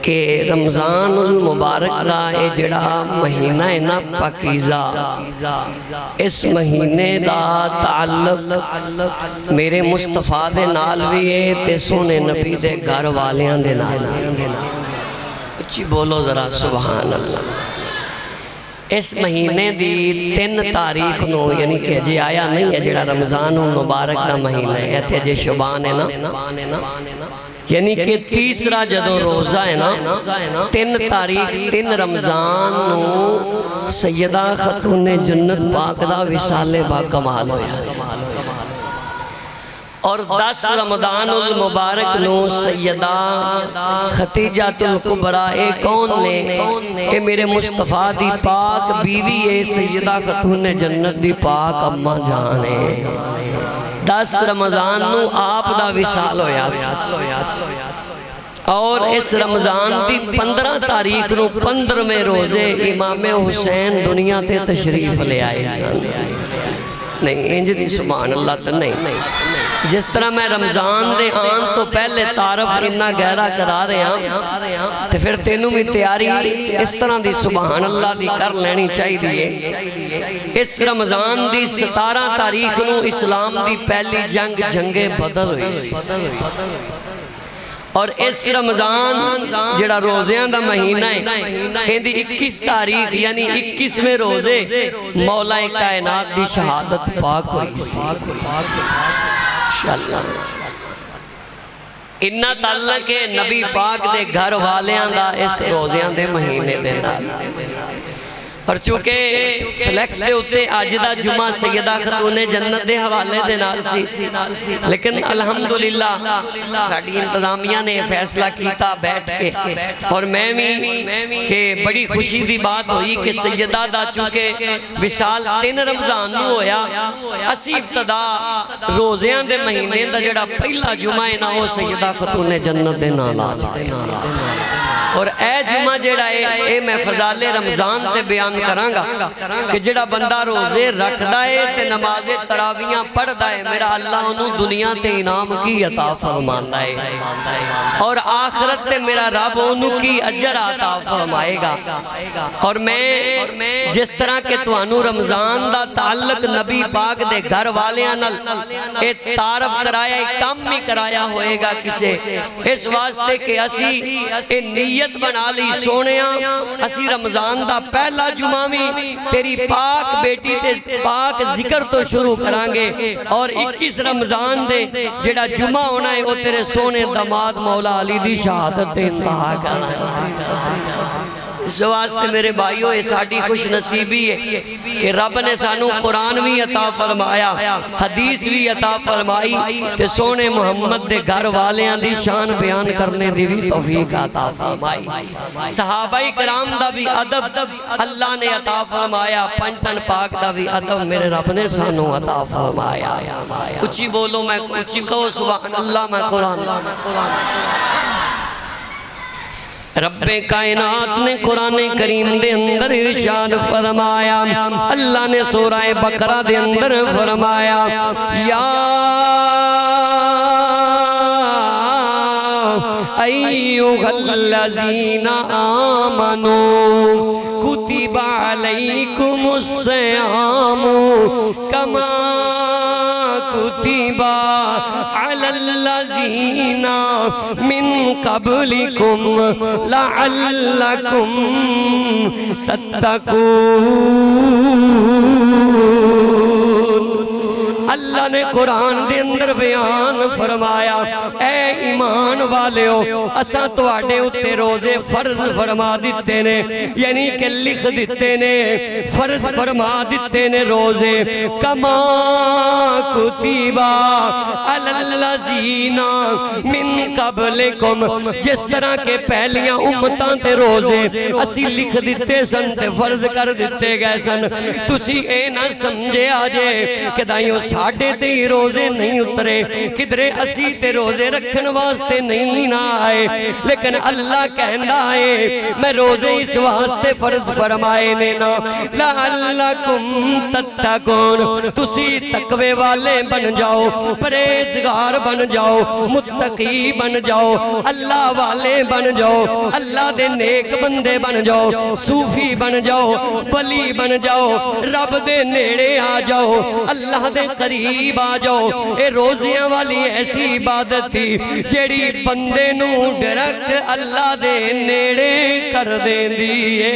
کہ رمضان المبارک دا اے جڑا مہینہ ہے نا پاکیزہ، اس مہینے دا تعلق میرے مصطفیٰ دے نال بھی ہے تے سونے نبی دے گھر والیاں دے نال۔ اچھی بولو ذرا سبحان اللہ۔ اس مہینے دی 3 تاریخ نو یعنی کہ جی آیا نہیں ہے جڑا رمضان المبارک دا مہینہ ہے تے جی شعبان ہے نا، یعنی کہ تیسرا جدو روزہ ہے نا 3 تاریخ 3 رمضان نو سیدہ خاتون جنت پاک دا وصال با کمال ہویا سی، اور 10 رمضان المبارک نو سیدہ خدیجہ الکبریٰ اے کون نے؟ اے میرے مصطفیٰ دی پاک بیوی اے سیدہ خاتون جنت دی پاک اماں جان ہے۔ 10 رمضان نو آپ دا وصال ہویا سی، اور اس رمضان دی 15 تاریخ نو 15ویں روزے امام حسین دنیا تے تشریف لے آئے سن۔ نہیں انج دی سبحان اللہ تو نہیں، جس طرح میں رمضان دے آن تو پہلے تعارف اتنا گہرا کرا رہے ہیں تو پھر تینوں بھی تیاری اس طرح دی سبحان اللہ دی کر لینی چاہی دیئے۔ اس رمضان دی 17 تاریخ نو اسلام دی پہلی جنگ بدر ہوئی سی، اور اس رمضان جڑا روزیاں دا مہینہ ہے اندی 21 تاریخ یعنی 21ویں روزے مولا کائنات دی شہادت پاک ہوئی سی۔ انشاءاللہ انہا تعلق ہے نبی پاک دے گھر والیاں دا اس روزیاں دے مہینے دے نال، اور چونکہ فلیکس دے ہوتے آج دا جمعہ سیدہ خاتون جنت دے حوالے دے نال سی، لیکن الحمدللہ ساڑھی انتظامیہ نے فیصلہ کیتا بیٹھ کے، اور میں بھی کہ بڑی خوشی دی بات ہوئی کہ سیدہ دا چونکہ وصال 3 رمضان نو ہویا، اسی ابتدا روزیاں دے مہینے دا جڑا پہلا جمعہ ہے نا وہ سیدہ خاتون جنت دے نال آ جائے، اور اے جمعہ جڑا ہے اے میں فضال رمضان تے بیان کراں گا کہ جڑا بندہ روزے رکھ دائے تے نماز تراویاں پڑھ دائے میرا اللہ انہوں دنیا تے انعام کی عطا فرمان دائے، اور آخرت تے میرا رب انہوں کی اجر عطا فرمائے گا۔ اور میں جس طرح کہ توانو رمضان دا تعلق نبی پاک دے گھر والیاں نال اے تعارف کرایا اے کام نہیں کرایا ہوئے گا کسے، اس واسطے کہ اسی اے نیت بنا لی سونیاں اسی رمضان دا پہلا جمعہ بھی تیری پاک بیٹی تے پاک ذکر تو شروع کرانگے، اور 21 رمضان دے جڑا جمعہ ہونا ہے وہ تیرے سونے داماد مولا علی دی شہادت انتہا کرنا ہے۔ اس واسطے میرے بھائیوں یہ ساڑھی خوش نصیبی ہے کہ رب نے سانو قرآن بھی عطا فرمایا، حدیث بھی عطا فرمائی، تے سونے محمد دے گھر والیاں دی شان بیان کرنے دی بھی توفیق عطا فرمائی، صحابہ کرام دا بھی ادب اللہ نے عطا فرمایا، پنجتن پاک دا بھی ادب میرے رب نے سانو عطا فرمایا۔ اچھی بولو میں اچھی کہو سبحان اللہ میں قرآن رب کائنات نے قرآن کریم دے اندر ارشاد فرمایا، اللہ نے سورہ بقرہ دے اندر فرمایا، یا ایوہ الذین آمنوا کتب علیکم الصیام کما کتب علی الذین من قبلکم لعلکم تتقون۔ اللہ نے قرآن دے اندر بیان فرمایا، اے ایمان والیو اساں تو آڑے اتے روزے فرض فرما دیتے نے، یعنی کہ لکھ دیتے نے، فرض فرما دیتے نے روزے، کما کتبا علی الذین من قبلکم، جس طرح کے پہلیاں امتاں تے روزے اسی لکھ دیتے سن تے فرض کر دیتے گئے سن، تسی اے نہ سمجھے آجے کہ دائیوں ساڑھے تے ہی روزے نہیں اترے کدرے اسی تے روزے رکھن واسطے نہیں نہ آئے لیکن اللہ کہندا ہے میں روزے اس واسطے فرض فرمائے نے نا لعلکم تتقون تسی تقوی والے بن جاؤ پرہیزگار بن جاؤ متقی بن جاؤ اللہ والے بن جاؤ اللہ دے نیک بندے بن جاؤ صوفی بن جاؤ ولی بن جاؤ رب دے نیڑے آ جاؤ اللہ دے قریب آ جاؤ اے روزیاں والی ایسی عبادت تھی جیڑی بندے نو ڈائریکٹ اللہ دے نیڑے کر دین دیئے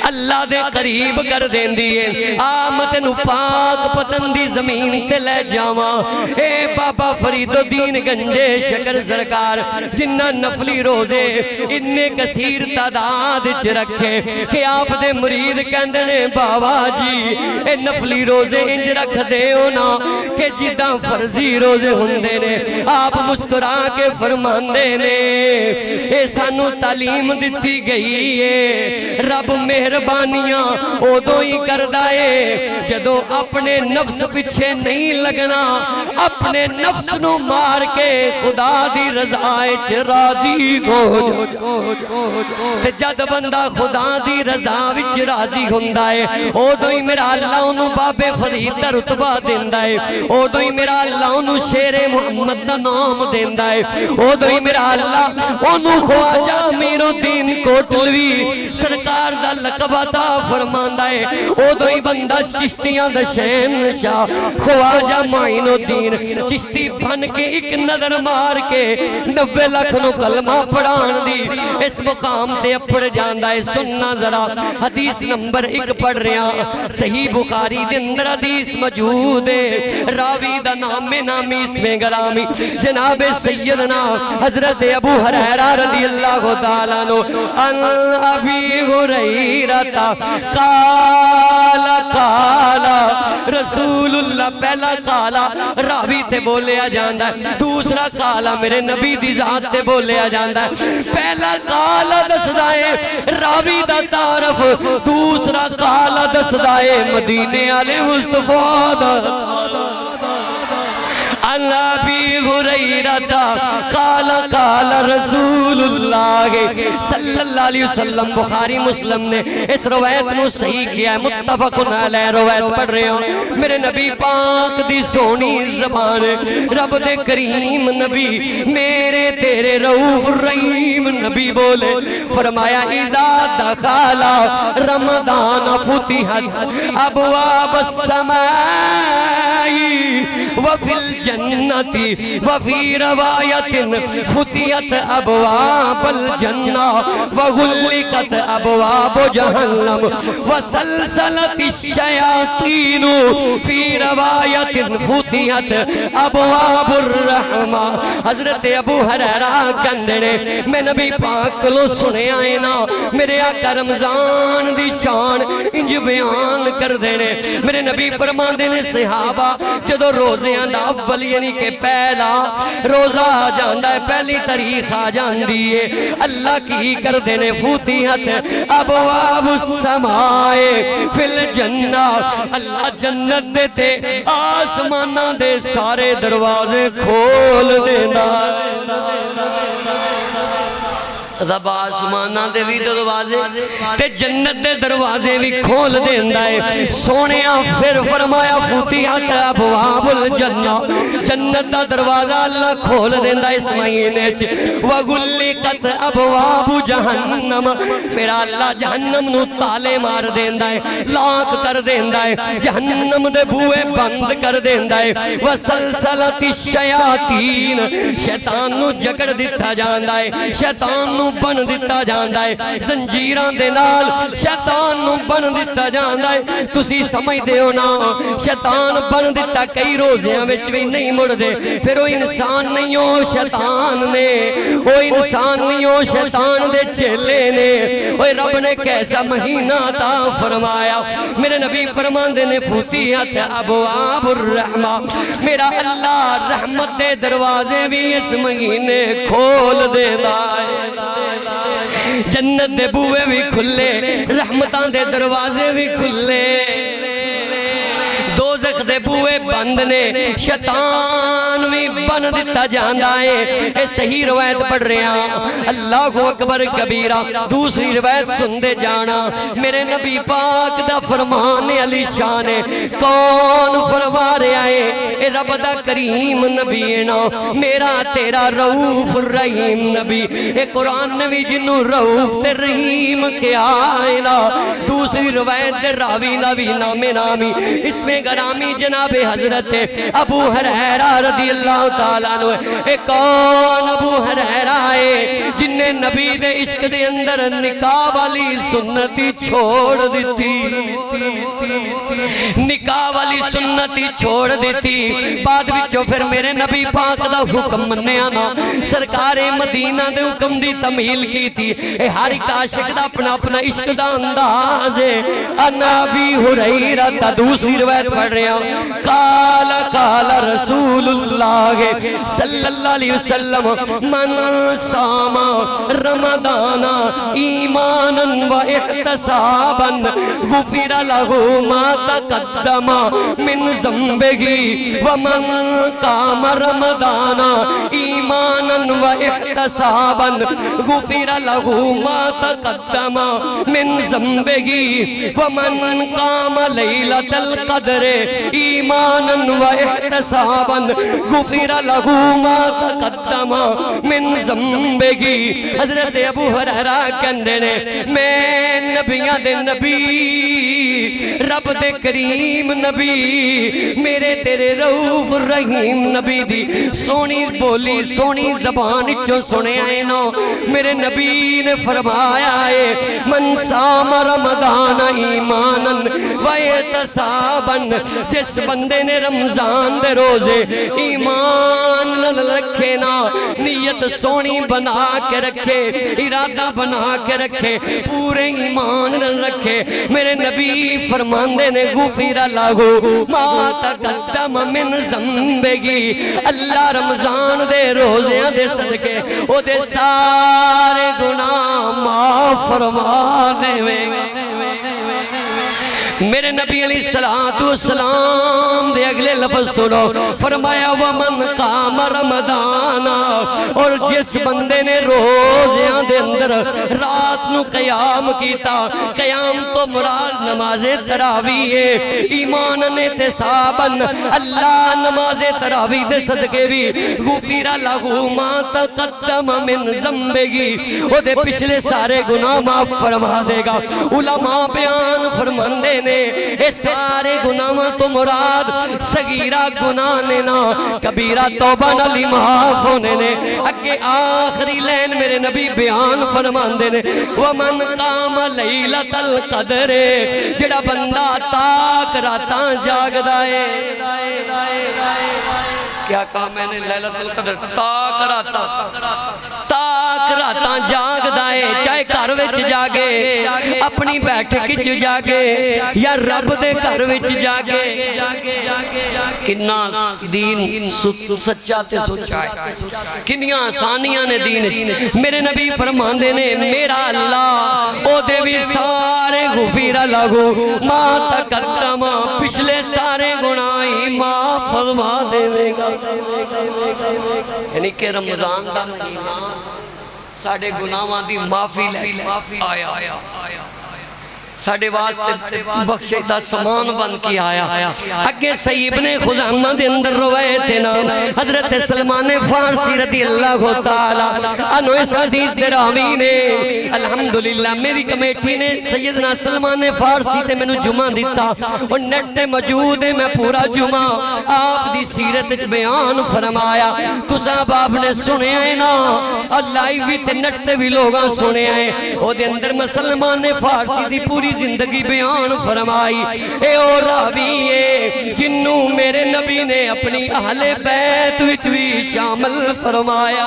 اللہ دے قریب کر دین دیئے آمت نو پاک پتن دی زمین تے لے جاواں اے بابا فرید الدین گنجے شکر سرکار جنہ نفلی روزے اننے کثیر تعداد چ رکھے کہ آپ دے مرید کہندنے بابا جی اے نفلی روزے انج رکھ دے ہونا کہ جداں فرضی روزے ہوندے نے آپ مسکرا کے فرماندے نے اے سانو تعلیم دتی گئی ہے رب مہربانیاں اودوں ہی کردائے جدو اپنے نفس پیچھے نہیں لگنا اپنے نفس نو مار کے خدا دی رضائے چ راضی ہو تے جد بندہ خدا دی رضا وچ راضی ہوندا ہے اودوں ہی میرا اللہ اونوں بابے فرید دا رتبہ دیندا ہے اودوں ہی میرا اللہ اونوں شیر محمد دا نام دیندا ہے اودوں ہی میرا اللہ اونوں خواجہ امیر الدین کوٹلوی سرکار دا لقب عطا فرماندا ہے اودوں ہی بندہ چشتیاں دا شہنشاہ خواجہ معین الدین چشتی بن کے ایک نظر مار کے 90 لاکھ نو کلمہ پڑھان دی اس مقام تے اپڑ جاندا ہے سننا ذرا حدیث نمبر 1 پڑھ رہا صحیح بخاری دے اندر حدیث موجود ہے راوی دا نامی اس میں گرامی جناب سیدنا حضرت ابو ہریرہ رضی اللہ تعالیٰ عنہ ان ابی ہریرہ قال رسول اللہ پہلا قالا راوی تے بولیا جاندہ ہے دوسرا قالا میرے نبی دی ذات تے بولیا جاندہ ہے پہلا قالا دسدائے راوی دا تعارف دوسرا قالا دسدائے مدینے علیہ مصطفیٰ دا اللہ بھی ہریرہ قال رسول اللہ صلی اللہ علیہ وسلم بخاری مسلم نے اس روایت نو صحیح کیا ہے متفق علیہ روایت پڑھ رہے ہوں میرے نبی پاک دی سونی زبان رب دے کریم نبی میرے تیرے رؤوف الرحیم نبی بولے فرمایا اذا دخل رمضان فتحت ابواب السماء وفي الجنة وفي رواية فتحت أبواب الجنة وغلقت أبواب جهنم وسلسلت الشياطين في رواية فتحت أبواب الرحمة حضرت ابو ہریرہ کہندے میں نبی پاک لو سنے آئے نا میرے آقا رمضان دی شان انج بیان کر دینے میرے نبی فرمان دینے صحابہ جدو روزیاں دا اول یعنی کہ پہلا روزہ آ جاندہ ہے پہلی تاریخ آ جاندی ہے اللہ کی کر دینے فتحت ابواب السماء فی الجنہ اللہ جنت دیتے آسمانہ دے سارے دروازے کھول دینا رب آسمانہ دے بھی دروازے تے جنت دے دروازے بھی کھول دیندہ ہے سونیاں پھر فرمایا فتحت ابواب الجنہ جنت دا دروازہ اللہ کھول دیندہ ہے اس مہینے وغلقت ابواب جہنم میرا اللہ جہنم نو تالے مار دیندہ ہے لاک کر دیندہ ہے جہنم دے بوئے بند کر دیندہ ہے وسلسلت الشیاطین شیطان نو جکڑ دیتا جاندہ ہے شیطان نو بن دیتا جاندہ ہے زنجیران دے نال شیطان نو بن دیتا جاندہ ہے تسی سمجھ دے ہو نا شیطان بن دیتا کئی روزیاں وچ بھی نہیں مڑ دے پھر وہ انسان نہیں ہو شیطان نے وہ انسان نہیں ہو شیطان دے چلے نے وہ رب نے کیسا مہینہ عطا فرمایا میرے نبی فرمان دے نے فتحت ابواب الرحمہ میرا اللہ رحمت دے دروازے بھی اس مہینے کھول دے دائے جنت دے بوئے بھی کھلے رحمتان دے دروازے بھی کھلے دوزخ دوزخ دے بوئے بند نے شیطان بھی بن دیتا جاندہ ہے اے صحیح روایت پڑھ رہے ہیں اللہ اکبر کبیرہ دوسری روایت سن دے جانا میرے نبی پاک دا فرمان علی شان ہے کون فرما رہے آئے اے رب دا کریم نبی ہے نا میرا تیرا رؤوف الرحیم نبی اے قرآن نبی جنہوں رؤوف تے رحیم کے آئے نا دوسری روایت دے راوی نبی نامی اس میں گرامی جناب حضرت ابو ہریرہ رضی اللہ تعالیٰ عنہ اے کون ابو ہریرہ ہے جن نے نبی دے عشق دے اندر نکاح والی سنتی چھوڑ دیتی نکاح والی سنتی چھوڑ دیتی بعد وچوں پھر میرے نبی پاک دا حکم مننے آنا سرکار مدینہ دے حکم دی تمیل کی تھی اے ہر ایک عاشق دا اپنا اپنا عشق دا انداز ہے انا بھی ہریرہ تا دوسری روایت پڑھ رہے ہیں قال رسول اللہ صلی اللہ علیہ وسلم من صام رمضان ایمانا و احتسابا غفر له ما تقدم من ذنبه ومن قام رمضان ایمانا و احتسابا غفر له ما تقدم من ذنبه ومن قام لیلۃ القدر ایمانا و احتسابا غفر له ما تقدم من ذنبه حضرت ابو ہریرہ کہندے نے میں نبیاں دے نبی رب دے کریم نبی میرے تیرے رؤوف الرحیم نبی دی سونی بولی سونی زبان چو سنے آئے نا میرے نبی نے فرمایا ہے من صام رمضان ایمانا و احتسابا جس بندے نے رمضان دے روزے ایمان رکھے نا نیت سونی بنا کے رکھے ارادہ بنا کے رکھے پورے ایمان رکھے میرے نبی فرماندے نے غفر له ما تقدم من ذنبه اللہ رمضان دے روزیاں دے صدقے او دے سارے گناہ معاف فرمانے میں میرے نبی علیہ السلام دے اگلے لفظ سنو فرمایا ومن قام رمضان اور جس بندے نے روزیاں دے اندر رات نو قیام کیتا قیام تو مراد نماز تراویح ہے ایماناً احتساباً اللہ نماز تراویح دے صدقے بھی غفر له ما تقدم من ذنبه او دے پچھلے سارے گناہ معاف فرما دے گا علماء بیان فرماندے نے اے سارے گناہ تو مراد صغیرہ گناہ نے نا کبیرہ توبہ نلی معاف ہونے نے اگے آخری لین میرے نبی بیان فرماندے نے ومن قام لیلۃ القدر جڑا بندہ تاک راتاں جاگ دائے کیا کہا میں نے لیلۃ القدر تاک راتاں جاگ دائے چاہے گھر وچ جاگے اپنی بیٹھک وچ جاگے یا رب دے گھر وچ جاگے کننا دین سچا تے سچا ہے کنیاں آسانیاں نے دین میرے نبی فرماندے نے میرا اللہ او دے بھی سارے غفر له ما تقدم پچھلے سارے گناہ معاف فرما دے گا یعنی کہ رمضان دا مہینہ ساڑھے گناہاں دی معافی لے آیا ساڑھے واسطے بخشے دا سامان بن کے آیا اگے سید ابن خزامہ دے اندر روایت ہے نا حضرت سلمان فارسی رضی اللہ تعالی عنہ اس حدیث دے راوی نے الحمدللہ میری کمیٹی نے سیدنا سلمان فارسی تے میں نے جمعہ دیتا اور نیٹ تے موجود ہے میں پورا جمعہ آپ دی سیرت بیان فرمایا تو صاحب آپ نے سنے آئے نا اور لائیوی تے نیٹ تے بھی لوگاں سنے آئے وہ دے اندر میں سلمان فارسی دی پوری زندگی بیان فرمائی اے او راوی ہے جنوں میرے نبی نے اپنی اہل بیت وچ بھی شامل فرمایا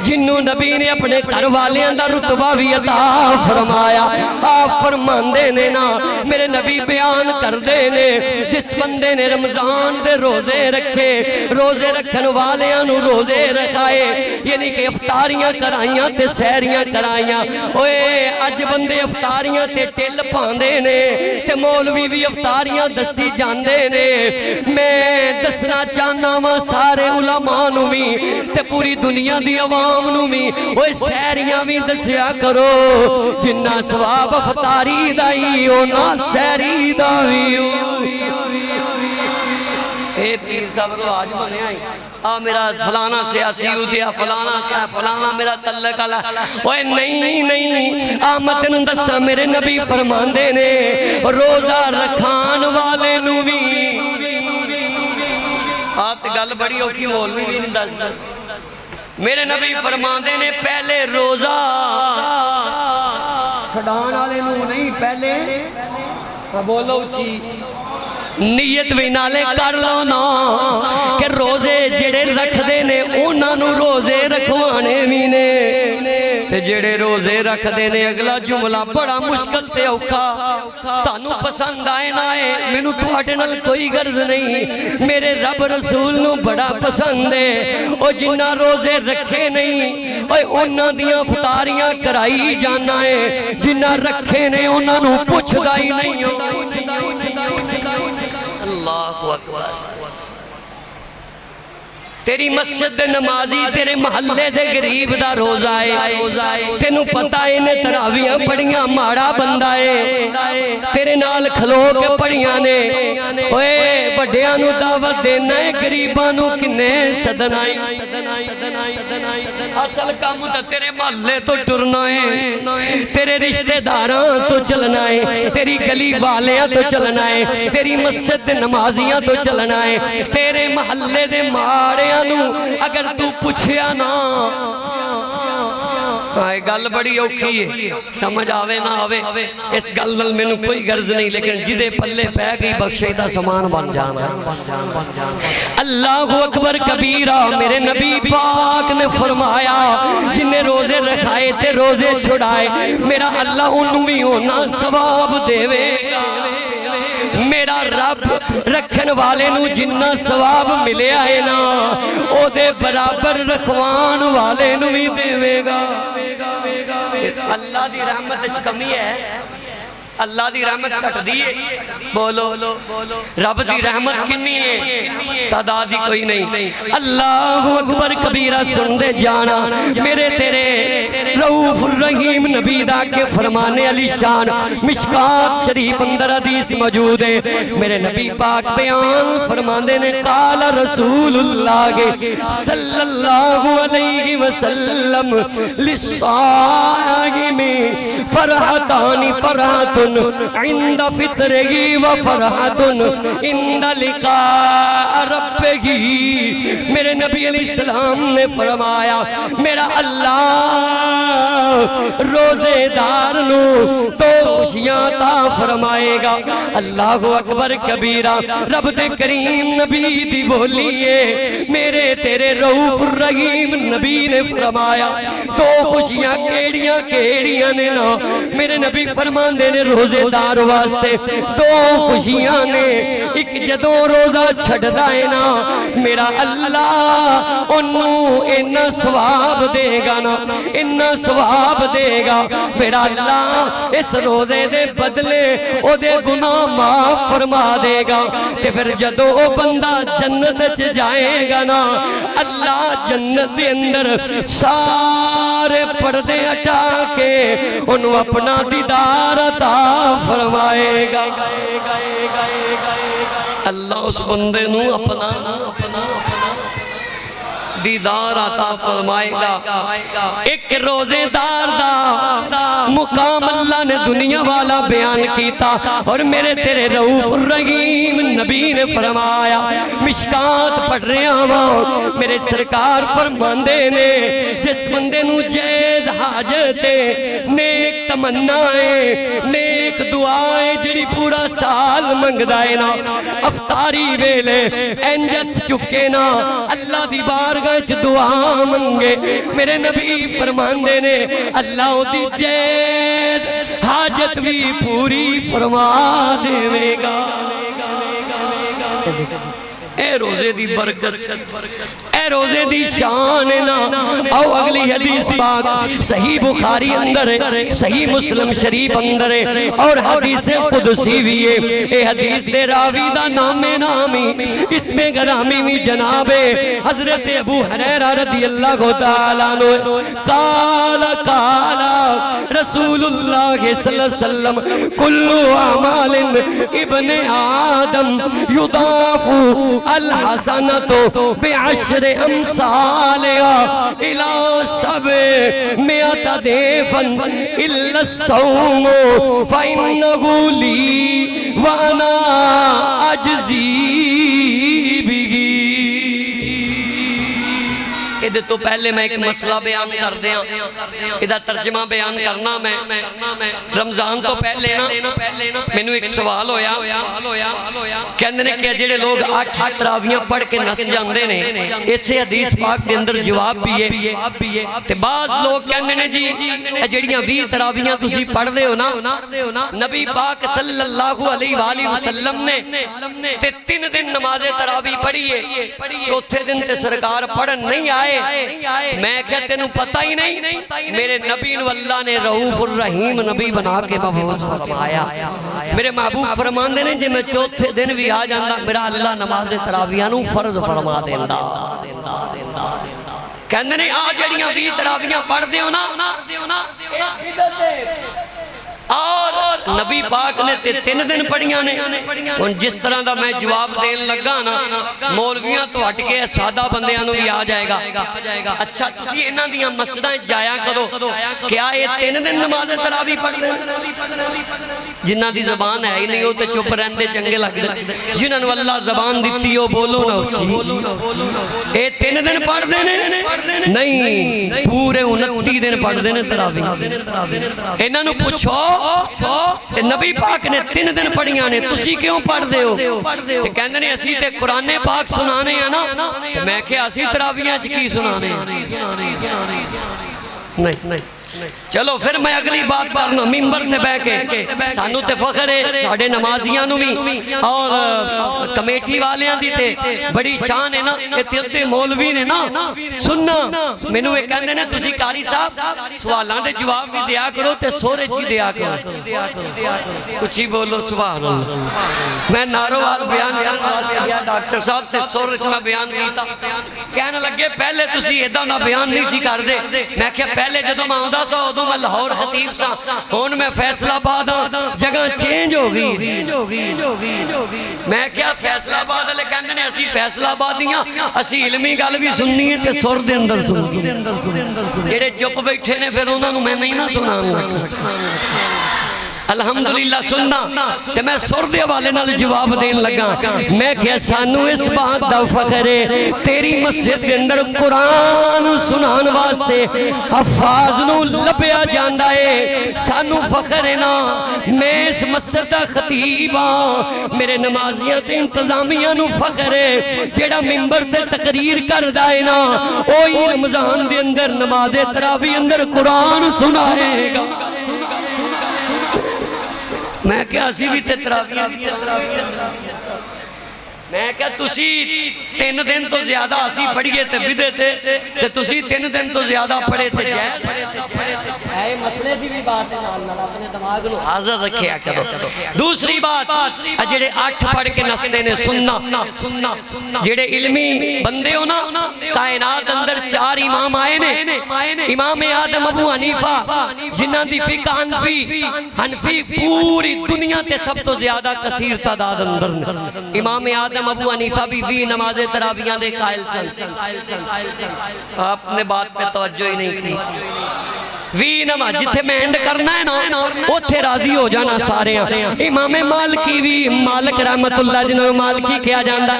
جنوں نبی نے اپنے گھر والیاں دا رتبہ بھی عطا فرمایا. آپ فرماندے نے نا میرے نبی بیان کر دے نے جس بندے نے رمضان دے روزے رکھے روزے رکھن والیاں نو روزے رکھائے یعنی کہ افطاریاں کرائیاں تے سحریاں کرائیاں. اوئے اج بندے افطاریاں تے ٹل پاندے نے تے مولوی بھی افطاریاں دسی جاندے نے. میں دسنا چاہنا وا سارے علماء نو بھی تے پوری دنیا دی عوام نو بھی اوئے سحریاں بھی دسیا کرو. جنہ ثواب افطاری دا ہی اونا سحری دا بھی ہو. اے پیر صاحب کو آج بنے آئی میرا فلانا سیاسی ہوتیا فلانا کیا فلانا میرا تعلق اللہ. اوے نہیں آمد نندسا میرے نبی فرماندے نے روزہ رکھان والے نو بھی آت گل بڑی ہوکی مولوی بھی نہیں دس دس. میرے نبی فرماندے نے پہلے روزہ چھڑان والے نو نہیں پہلے بولو چی نیت بھی نالے کر لو نا کہ روزے جڑے رکھ دے نے اونا نو روزے رکھوانے بھی نے تے جڑے روزے رکھ دے نے. اگلا جملہ بڑا مشکل تے اوکھا تانو پسند آئے نہ آئے مینوں تواڈے نال کوئی غرض نہیں میرے رب رسول نو بڑا پسند ہے. او جنہ روزے رکھے نہیں اوے اونا دیاں افطاریاں کرائی جانا ہے جنہ رکھے نے اونا نو پوچھدا ہی نہیں ہو. اللہ اکبر. تیری مسجد نمازی تیرے محلے دے غریب دا روزہ ہے تینوں پتہ ہے نے تراویاں پڑھیاں ماڑا بندہ ہے تیرے نال کھلو کے پڑھیاں نے. اوے بڑیاں نو دعوت دینا ہے غریباں نو کنے صدنا ہے. اصل کام تا تیرے محلے تو ٹرنا ہے تیرے رشتہ داراں تو چلنا ہے تیری گلی والیاں تو چلنا ہے تیری مسجد نمازیاں تو چلنا ہے تیرے محلے دے ماڑیاں اگر تو پوچھیا نا گل بڑی اوکھی ہے سمجھ آوے نہ آوے اس گل نال میں کوئی غرض نہیں لیکن جدے پلے پہ گئی بخشیدہ سامان بن جانا. اللہ اکبر کبیرہ. میرے نبی پاک نے فرمایا جنہیں روزے رکھائے تے روزے چھڑائے میرا اللہ انہوں بھی ہونا ثواب دے گا. میرا رب رکھن والے نو جنہ ثواب ملے آئے نا او دے برابر رکھوان والے نو بھی دے گا. اللہ دی رحمت اچھ کمی ہے اللہ دی رحمت کٹ دیئے بولو رب دی رحمت کنی ہے تعدادی کوئی نہیں. اللہ اکبر کبیرہ سن دے جانا میرے تیرے رؤوف الرحیم نبی دا کے فرمانے علی شان مشکات شریف اندر حدیث موجود ہے. میرے نبی پاک بیان فرمانے نے قال رسول اللہ صلی اللہ علیہ وسلم للصائم فرحتان فرحت عند فطرہی و فرحت عند لقاء ربہی. میرے نبی علیہ السلام نے فرمایا میرا اللہ روزے دار نو تو خوشیاں عطا فرمائے گا. اللہ اکبر کبیرہ. رب دے کریم نبی دی بولیے میرے تیرے رؤوف الرحیم نبی نے فرمایا تو خوشیاں کیڑیاں نے نا. میرے نبی فرمان دے نے روزے دار واسطے دو خوشیاں نے. ایک جدوں روزہ چھڑ دائے نا میرا اللہ انہوں انہ ثواب دے گا نا انہ ثواب دے گا. میرا اللہ اس روزے دے بدلے او دے گناہ معاف فرما دے گا. تے پھر جدوں او بندہ جنت چ جائے گا نا اللہ جنت دے اندر سارے پردے ہٹا کے انہوں اپنا دیدار عطا فرمائے گا. اللہ اس بندے نو اپنا دیدار عطا فرمائے گا. ایک روزے دار دا مقام اللہ نے دنیا والا بیان کیتا اور میرے تیرے رؤوف الرحیم نبی نے فرمایا مشکات پڑھ رہے ہاں میرے سرکار فرماندے نے جس بندے نو جیز حاجت نیک تمنائیں نیک دعائیں جڑی پورا سال منگدائے نا افطاری ویلے انجت چکے نا اللہ دی بارگاہ چ دعا منگے میرے نبی فرماندے نے اللہ دی جیز حاجت بھی پوری فرما دے گا اے روزے دی برکت اے روزے دی شان نا او اگلی حدیث پاک صحیح بخاری اندر ہے صحیح مسلم شریف اندر ہے اور حدیث قدسی بھی ہے اے حدیث دے راوی دا نام نامی اس میں گرامی بھی جناب حضرت ابو حریرہ رضی اللہ تعالیٰ عنہ قال رسول اللہ صلی اللہ علیہ وسلم کل اعمال ابن آدم یضاف الحسنة بعشر امثالها الى 700 ضعفا الا الصوم فانه لي وانا اجزي به ادھے تو پہلے میں ایک مسئلہ بیان کر دیا ادھا ترجمہ بیان کرنا میں رمضان تو پہلے نا میں نے ایک سوال ہویا کہنے نے کہ جڑے لوگ 8 تراویاں پڑھ کے نس جاندے نے اسے حدیث پاک کے اندر جواب بھی ہے تے بعض لوگ کہنے نے جی جڑیاں 20 تراویاں تسی پڑھ دے ہو نا نبی پاک صلی اللہ علیہ وآلہ وسلم نے تے 3 دن نماز تراوی پڑھی ہے چوتھے دن تے سرکار پڑھن نہیں آئے میں کہتے انہوں پتہ ہی نہیں میرے نبی انہوں اللہ نے رؤوف الرحیم نبی بنا کے مبعوث فرمایا میرے محبوب فرمان دینے جی میں چوتھے دن بھی آ جاندہ میرا اللہ نماز تراویاں نوں فرض فرما دیندہ کہندے نے آ جڑیاں 20 تراویاں پڑھ دے ہو نا اور نبی پاک نے 3 دن پڑھیاں نے ان جس طرح دا میں جواب دین لگا نا مولویاں تو ہٹ کے سادہ بندیاں نو بھی آ جائے گا اچھا تسی انہاں دیاں مسجداں جایا کرو کیا یہ 3 دن نماز تراوی پڑھ دیں جنہ دی زبان ہے ہی نہیں ہوتے چپ رہندے چنگے لگ دے جنہاں نو اللہ زبان دیتی ہو بولو نہ اچھی اے 3 دن پڑھ دینے نہیں پورے 29 دن پڑھ دینے تراوی انہاں نو پوچھو نبی پاک نے 3 دن پڑھیاں نے تسی کیوں پڑھ دے ہو کہ کہندے نے اسی تے قرآن پاک سنانے ہیں نا میں کہ اسی تراویاں کی سنانے ہیں نہیں چلو پھر میں اگلی بات کرنا ممبر تے بہ کے سانو تے فخر ہے ساڑھے نمازیاں نو بھی اور کمیٹی والیاں دی تے بڑی شان ہے نا اتنے مولوی نے نا سننا میں نو ایک کہندے نے تسی قاری صاحب سوالان دے جواب بھی دیا کرو تے سورے چی دیا کرو کچھ ہی بولو سبحان اللہ میں ناروال بیان کرنا ڈاکٹر صاحب تے سورے چی میں بیان کیتا کہنے لگے پہلے تسی ایدہ نا بیان نہیں سی کر دے میں کہا پہلے جدو میں ہوندہ سا ادو میں لاہور خطیب سا ہون میں فیصلہ آباد جگہ چینج ہو گئی میں کیا فیصلہ آباد لے کہندے نے اسی فیصلہ آبادیاں اسی علمی گل بھی سننی ہے تے سر دے اندر سن جڑے چپ بیٹھے نے پھر انہاں نوں میں نہیں نہ سناؤں الحمدللہ سننا تے میں سر دے والے نال جواب دین لگا میں کہ سانو اس بات دا فخر ہے تیری مسجد کے اندر قرآن سنان واسطے حفاظ نو لبیا جاندا ہے سانو فخر ہے نا میں اس مسجد دا خطیب ہاں میرے نمازیاں تے انتظامیہ نو فخر ہے جیڑا ممبر تے تقریر کر دائے نا اوہی رمضان دے اندر نماز تراوی اندر قرآن سنائے گا میں کیا اسی بھی تے تراویہ میں کہا تسی 3 دن تو زیادہ اسی پڑھئے تے بدے تے تسی 3 دن تو زیادہ پڑھے تے جائے اے مسئلے دی بھی بات ہے اللہ اپنے دماغ نو حاضر رکھیا کرو دوسری بات جڑے 8 پڑھ کے نستے نے سننا جڑے علمی بندے ہو نا کائنات اندر 4 امام آئے نے امام آدم ابو حنیفہ جنہ دی فقہ حنفی پوری دنیا تے سب تو زیادہ کثیر تعداد اندر امام آدم ابو حنیفہ بھی نماز تراویاں دے قائل سن آپ نے بات پہ توجہ ہی نہیں کی بھی نماز جتھے میں اینڈ کرنا ہے نا اتھے راضی ہو جانا سارے ہیں امام مالکی بھی مالک رحمت اللہ جنہوں مالکی کیا جاندہ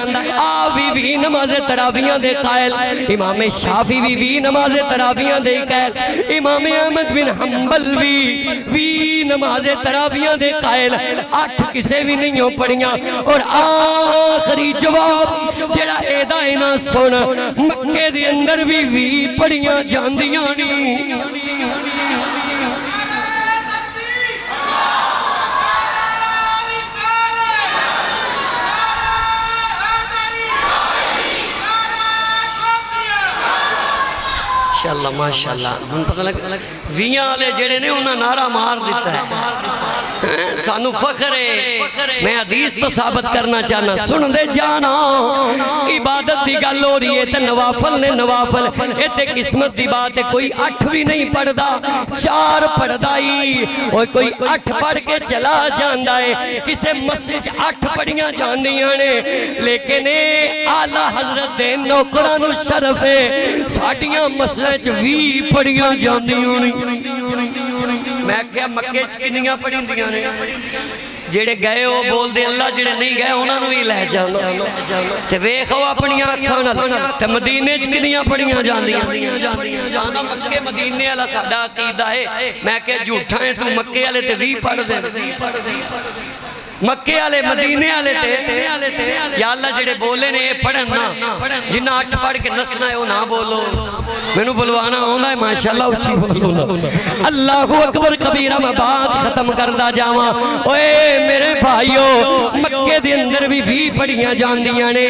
بھی نماز تراویاں دے قائل امام شافی بھی نماز تراویاں دے قائل امام احمد بن حنبل بھی نماز تراویاں دے قائل 8 کسے بھی نہیں ہو پڑیاں اور آخری جواب جڑا ایدہ اینا سن مکے دے اندر بھی پڑیاں جاندیاں نہیں ماشاءاللہ ماشاءاللہ ہم پتہ لگ ویاں آلے جڑے نے انہاں نعرہ مار دیتا ہے سانو فخر ہے میں حدیث تو ثابت کرنا چاہنا سن دے جانا عبادت دی گل ہو رہی ہے تے نوافل نے نوافل ایتے قسمت دی بات ہے کوئی 8 بھی نہیں پڑھ دا 4 پڑھ دائی کوئی 8 پڑھ کے چلا جاندہ ہے کسے مسجد 8 پڑھیاں جاندیاں نے لیکن اعلیٰ حضرت دے نوکران و شرف ہے ساڑیاں مسجد بھی پڑھیاں جاندیاں نہیں میں کیا مکے چکنیاں پڑھیں دیاں نے جڑے گئے ہو بول دے اللہ جڑے نہیں گئے انہوں نے بھی لے جانا تے ویکھو اپنی آنکھاں تے مدینے چکنیاں پڑھیاں جاندیاں جانا مکے مدینے والا ساڈا عقیدہ ہے میں کہ جھوٹا ہے تو مکے والے تے بھی پڑھ دے مکے والے مدینے والے تے یا اللہ جڑے بولے نے پڑھن نا جنہ 8 پڑھ کے نسنا ہے وہ نہ بولو مینوں بلوانا ہوندا ہے ماشاءاللہ اچھی بولو اللہ اکبر کبیرہ میں بات ختم کردا جاواں اوئے میرے بھائیو مکے دے اندر بھی پڑھیاں جاندیاں نے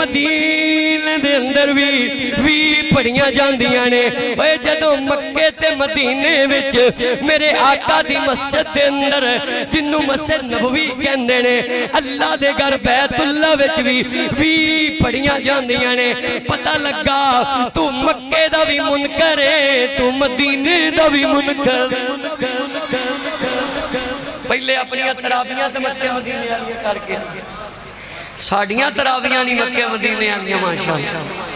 مدینے دے اندر بھی پڑھیاں جاندیاں نے اوئے جدوں مکے تے مدینے وچ میرے آقا دی مسجد دے اندر جنوں مسجد نبوی کہندے نے اللہ دے گھر بیت اللہ وچ بھی پڑھیاں جاندیاں نے پتہ لگا تو مکے دا بھی منکر ہے تو مدینے دا بھی منکر پہلے اپنی تراویاں تے مکے مدینے والیاں کر کے ساڑیاں تراویاں نہیں مکے مدینے والیاں ماشاءاللہ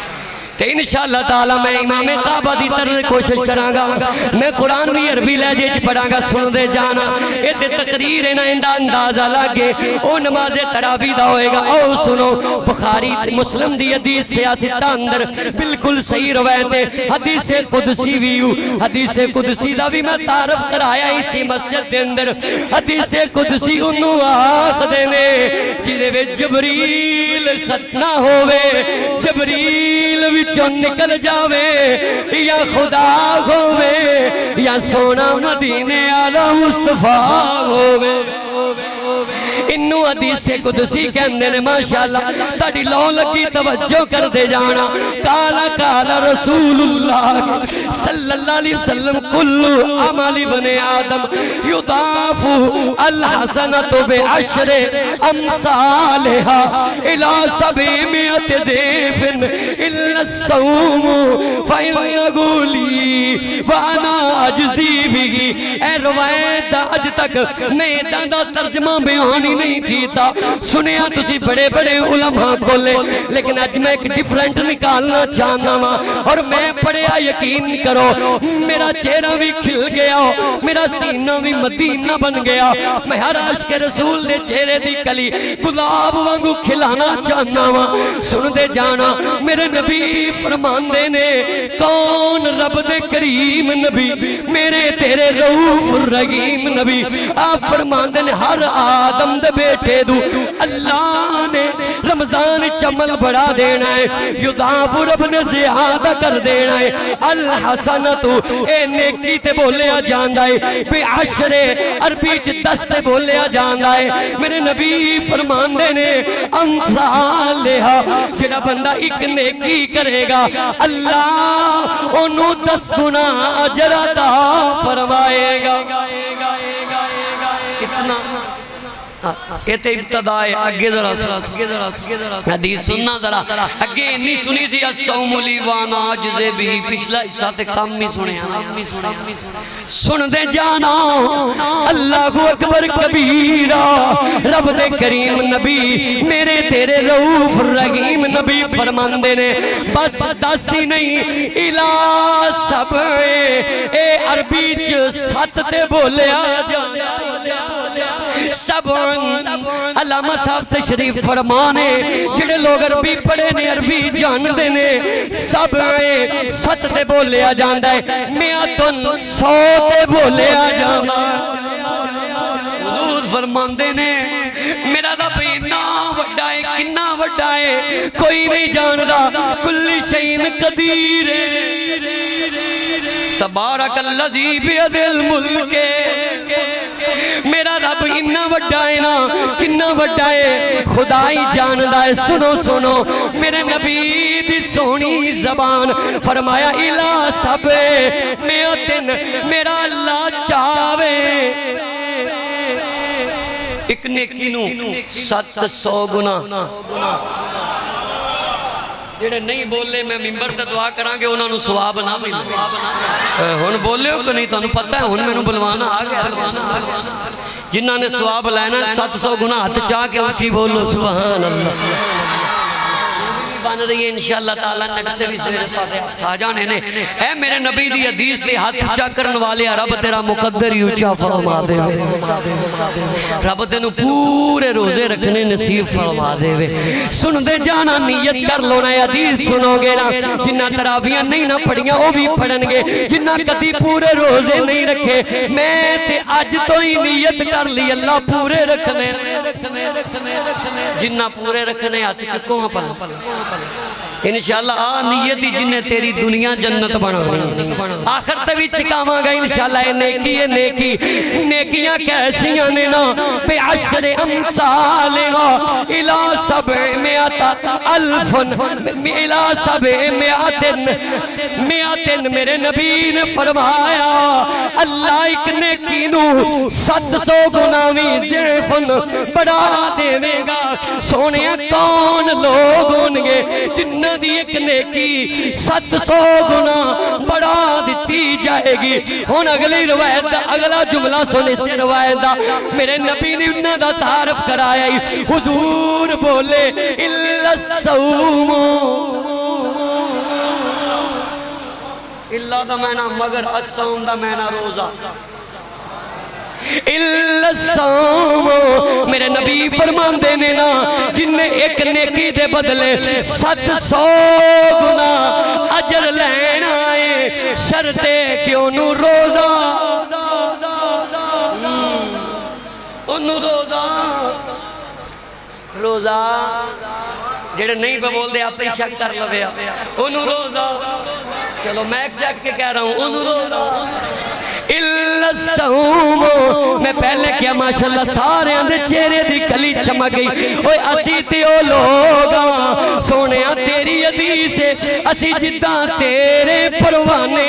تے انشاءاللہ تعالی میں امام کعبہ دی طرح کوشش کروں گا میں قرآن بھی عربی لہجے چ پڑھاں گا سن دے جانا اے تے تقریر ہے نا اندا اندازہ لگے او نماز تراویح دا ہوئے گا او سنو بخاری مسلم دی حدیث سیاست اندر بالکل صحیح روایت ہے حدیث قدسی ویو حدیث قدسی دا بھی میں تعارف کرایا اسی مسجد دے اندر حدیث قدسی انہوں آخ دے نے جنہیں وے جبریل ختنہ ہوئے جبریل وچوں نکل جاوے یا خدا ہوئے یا سونا مدینے آلہ مصطفیٰ ہوئے انہوں حدیث قدسی کہندے نے ماشاءاللہ تاڑی لو لگی توجہ کر دے جانا کالا کالا رسول اللہ صلی اللہ علیہ وسلم کل عمل بن آدم یضاف الحسنت بعشر امثالہا الى 700 ضعف الا الصوم فإن يقولي وانا اجزی بھی اے روایت اج تک نہیں دا ترجمہ بیانی نہیں کیتا سنیا تسی بڑے بڑے علماء کو لے لیکن آج میں ایک ڈیفرنٹ نکالنا چاہنا ہوں اور میں پڑھیا یقین کرو میرا چہرہ بھی کھل گیا میرا سینہ بھی مدینہ بن گیا میں ہر عاشق رسول دے چہرے دی کلی گلاب وانگو کھلانا چاہنا ہوں سن دے جانا میرے نبی فرمان دے نے کون رب دے کریم نبی میرے تیرے رؤوف الرحیم نبی آپ فرمان دے نے ہر آدم دے بیٹے دو اللہ نے رمضان چمل بڑھا دینا ہے یضاف رب نے زیادہ کر دینا ہے الحسنتو اے نیکی تے بولیا جاندہ ہے بے عشر عربی چ 10 تے بولیا جاندہ ہے میرے نبی فرمان دینے امثالہا جڑا بندہ ایک نیکی کرے گا اللہ انہوں 10 گنا اجر عطا فرمائے گا کتنا یہ تے ابتدا ہے اگے ذرا حدیث سننا ذرا اگے انی سنی سی الصوم لی وانا عجز بھی پچھلا حصہ تے کم ہی سنے سن دے جانا اللہ اکبر کبیرہ رب دے کریم نبی میرے تیرے رؤوف رحیم نبی فرماندے نے بس دس ہی نہیں الہ سب اے عربی چ سات تے بولیا سب علامہ صاحب تشریف فرمانے جڑے لوگ عربی پڑھے نے عربی جان دے نے سب ست تے بولیا جاندہ ہے میاتن سو تے بولیا جاندہ حضور فرماندے نے میرا رب اتنا وڈا ہے کتنا وڈا ہے کوئی نہیں جاندہ کل شیء قدیر تبارک الذی بیدہ الملک میرا رب اتنا وڈا ہے نا کتنا وڈا ہے خدائی جاندہ ہے سنو سنو میرے نبی دی سونی زبان فرمایا الہ سب میاتن میرا اللہ چاہوے ایک نیکی نو 700 گنا جڑے نہیں بولے میں ممبر تے دعا کران گے انہاں نو ثواب نہ ملے ہن بولے ہو کہ نہیں تانوں پتہ ہے ہن مینوں بلوانا آ گیا جنہاں نے ثواب لینا 700 گنا ہاتھ چاہ کے اونچی بولو سبحان اللہ بن رہی ہے انشاءاللہ تعالیٰ نٹتے بھی سویرے آ جانے نے اے میرے نبی دی حدیث دے ہاتھ اچھا کرن والے رب تیرا مقدر ہی اچھا فرما دے رب تینو پورے روزے رکھنے نصیب فرما دے سن دے جانا نیت کر لو نا حدیث سنو گے نا جنہ تراویاں نہیں نہ پڑھیاں وہ بھی پڑھن گے جنہ کدی پورے روزے نہیں رکھے میں تے آج تو ہی نیت کر لی اللہ پورے رکھنے جنہ پورے رکھنے ہاتھ چکوں ہاں پڑھ انشاءاللہ نیتی جنہیں تیری دنیا جنت بنانی آخر تبھی چکاواں گا انشاءاللہ یہ نیکی نیکیاں کیسیاں نینا بے عشر امثالہا الہ سبعمیت الفن الہ سبعمیت میرے نبی نے فرمایا اللہ ایک نیکی نو 700 گناوی ضعفن بڑھا دے گا سونیا کون لوگ ہونگے جنہ دی ایک نیکی 700 گنا بڑھا دیتی جائے گی ہون اگلی روایت دا اگلا جملہ سنے سے روایت دا میرے نبی نے انہاں دا تعارف کرایا ہی حضور بولے اِلَّا الصَّوْمُ اللہ دا معنی مگر الصوم دا معنی روزہ الصوم میرے نبی فرمان دینے نا جن نے ایک نیکی دے بدلے 700 گنا اجر لینا ہے شرطے کہ انہوں روزہ روزہ جڑے نہیں پہ بول دے آپ ہی شک کر لوے انہوں روزہ چلو میں ایک شک کے کہہ رہا ہوں انہوں روزہ الصوم میں پہلے کیا ماشاءاللہ سارے اندھے چہرے دی کلی چمک گئی اوہ اسی تے او لوگا سونیا تیری حدیث ہے اسی جدہ تیرے پروانے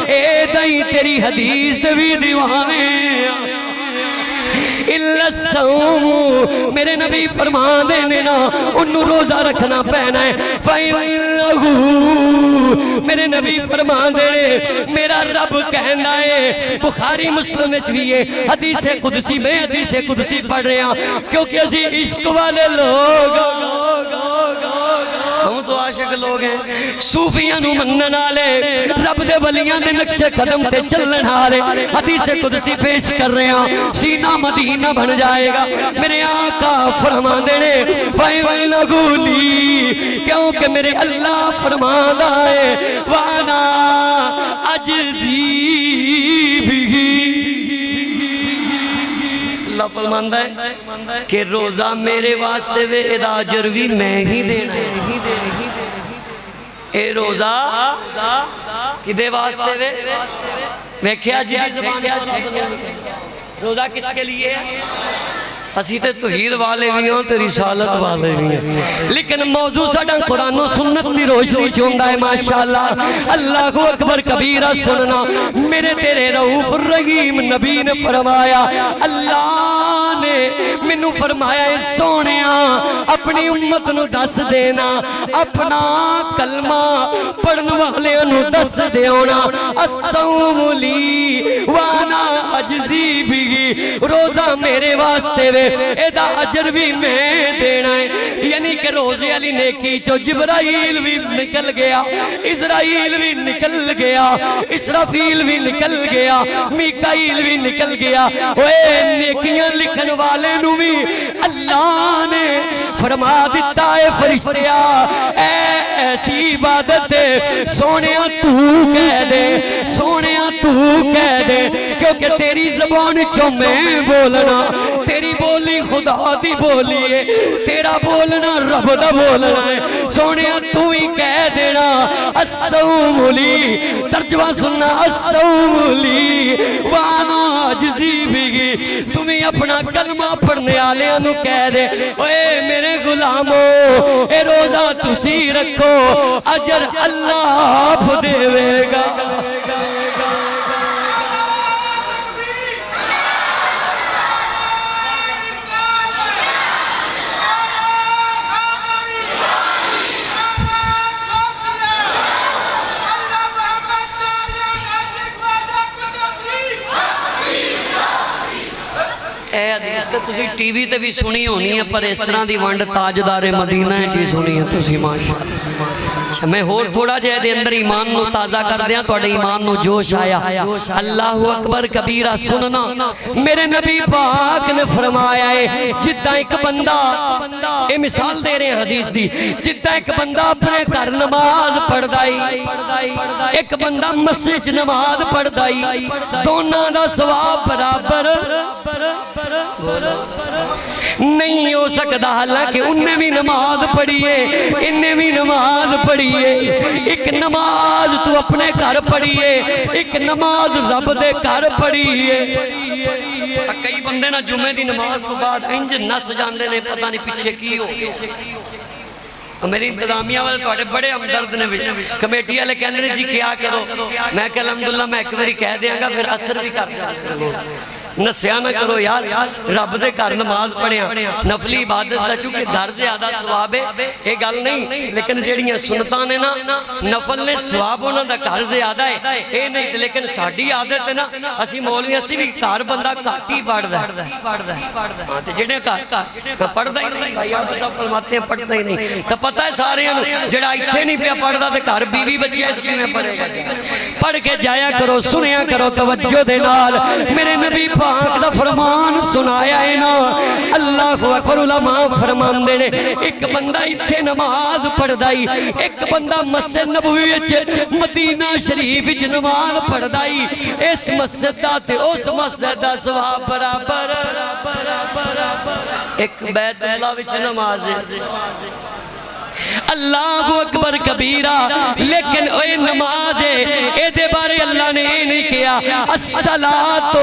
اے دائیں تیری حدیث دوی دیوانے الصوم میرے نبی فرما دینے نا انہوں روزہ رکھنا پہنا ہے فَإِنَّهُ میرے نبی فرما دینے میرا رب کہنا ہے بخاری مسلم چویے حدیث قدسی میں حدیث قدسی پڑھ رہے ہیں کیونکہ اسی عشق والے لوگ ہم تو عاشق لوگ ہیں صوفیاں نو منن والے رب دے ولیاں دے نقش قدم تے چلن والے حدیث قدسی پیش کر رہے ہیں سینہ مدینہ بن جائے گا میرے آقا فرما دینے فَإِنَّهُ لِي کیونکہ میرے اللہ فرمانا ہے وَأَنَا أَجْزِي بِهِ اللہ فرماندہ ہے کہ روزہ میرے واسطے وے اداجر بھی میں ہی دینا ہے اے روزہ کدے واسطے وے ویکھیا جی روزہ کس کے لیے ہے اسی تے توحید والے بھی ہوں تے رسالت والے بھی ہیں لیکن موضوع ساڈا قرآن و سنت دی روشنی چوندا ہے ماشاءاللہ اللہ اکبر کبیرہ سننا میرے تیرے رؤوف الرحیم نبی نے فرمایا اللہ نے مینوں فرمایا ہے سونیا اپنی امت نو دس دینا اپنا کلمہ پڑھن والے نو دس دیونا الصوم لی وانا اجزی بھی روزہ میرے واسطے وے ایدہ اجر بھی میں دینا ہے یعنی کہ روزے علی نیکی چو جبرائیل بھی نکل گیا اسرائیل بھی نکل گیا اسرافیل بھی نکل گیا میکائیل بھی نکل گیا اوے نیکیاں لکھن والے نو بھی اللہ نے فرما دیتا ہے فرشتیا ایسی عبادت سونیا تو کہہ دے سونیا تو کہہ دے کیونکہ تیری زبان چو میں بولنا تیری بولی خدا دی بولی ہے تیرا بولنا رب دا بولنا ہے سونیا تو ہی کہہ دینا الصوم لی ترجمہ سننا الصوم لی وانا عجزی بھی تمہیں اپنا کلمہ پڑھنے آلے انو کہہ دے اے میرے غلاموں اے روزہ تسی رکھو اجر اللہ آپ دے گا اے حدیث تے تسی ٹی وی تے بھی سنی ہونی ہے پر اس طرح دی ونڈ تاجدار مدینہ ہے چیز سنی ہے تسی ماشاءاللہ اچھا میں اور تھوڑا جے دے اندر ایمان نو تازہ کر دیا توڑے ایمان نو جوش آیا اللہ اکبر کبیرہ سننا میرے نبی پاک نے فرمایا ہے جدہ ایک بندہ اے مثال دے رہے ہیں حدیث دی جدہ ایک بندہ اپنے گھر نماز پڑھ دائی ایک بندہ مسجد نماز پڑھ دائی دونوں دا ثواب برابر نہیں ہو سکتا حالانکہ انہیں بھی نماز پڑھیے انہیں بھی نماز پڑھیے ایک نماز تو اپنے گھر پڑھیے ایک نماز رب دے گھر پڑھیے کئی بندے نا جمعہ دی نماز تو بعد انج نس جاندے نے پتہ نہیں پیچھے کی ہو میری انتظامیہ والے توڑے بڑے ہمدرد نے کمیٹی والے کہندے نے جی کیا کرو میں کہ الحمدللہ میں ایک باری کہہ دیاں گا پھر اثر بھی کر جائے نسیاں نہ کرو یار رب دے گھر نماز پڑھیاں نفلی عبادت دا چونکہ گھر زیادہ ثواب ہے یہ گل نہیں لیکن جیڑیاں سنتاں نے نا نفل نے ثواب ہونا دا گھر زیادہ ہے یہ نہیں لیکن ساڑھی عادت ہے نا اسی مولوی اسی بھی گھر بندہ کاٹی پڑھدا ہے ہاں تے جڑے گھر پڑھدا ہی نہیں بھائی آپ سب فرماتے ہیں پڑھتا ہی نہیں تو پتہ ہے سارے جڑا ایتھے نہیں پیا پڑھدا تے گھر بیوی بچے اس میں پڑھے گا پڑھ کے جایا کرو سنیا کرو توجہ دے نال میرے نبی پاک دا فرمان سنایا ہے نا اللہ اکبر علماء فرمان دینے ایک بندہ اتھے نماز پڑھ دائی ایک بندہ مسجد نبوی مدینہ شریف نماز پڑھ دائی اس مسجد دا تے اس مسجد دا ثواب برابر ایک بیت اللہ وچ نماز اللہ اکبر کبیرہ لیکن اے نماز ہے اے دے بارے اللہ نے نہیں کیا الصلاۃ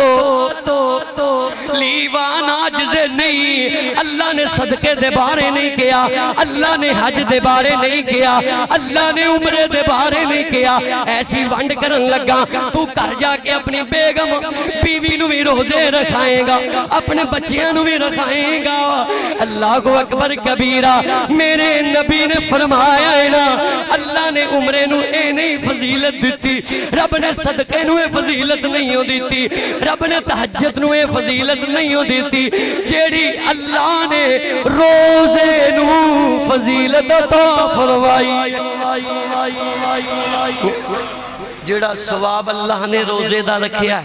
لیوان عاجز نہیں اللہ نے صدقے دے بارے نہیں کیا اللہ نے حج دے بارے نہیں کیا اللہ نے عمرے دے بارے نہیں کیا ایسی ونڈ کرن لگا تو کر جا کے اپنی بیگم بیوی نو بھی روزے رکھائیں گا اپنے بچیاں نو بھی رکھائیں گا اللہ اکبر کبیرہ میرے نبی نے فرمایا ہے نا اللہ نے عمرے نو اے نہیں فضیلت دیتی رب نے صدقے نو اے فضیلت نہیں ہو دیتی رب نے تہجد نو اے فضیلت نہیں ہو دیتی جیڑی اللہ نے روزے نو فضیلت عطا فرمائی جڑا ثواب اللہ نے روزے دا رکھیا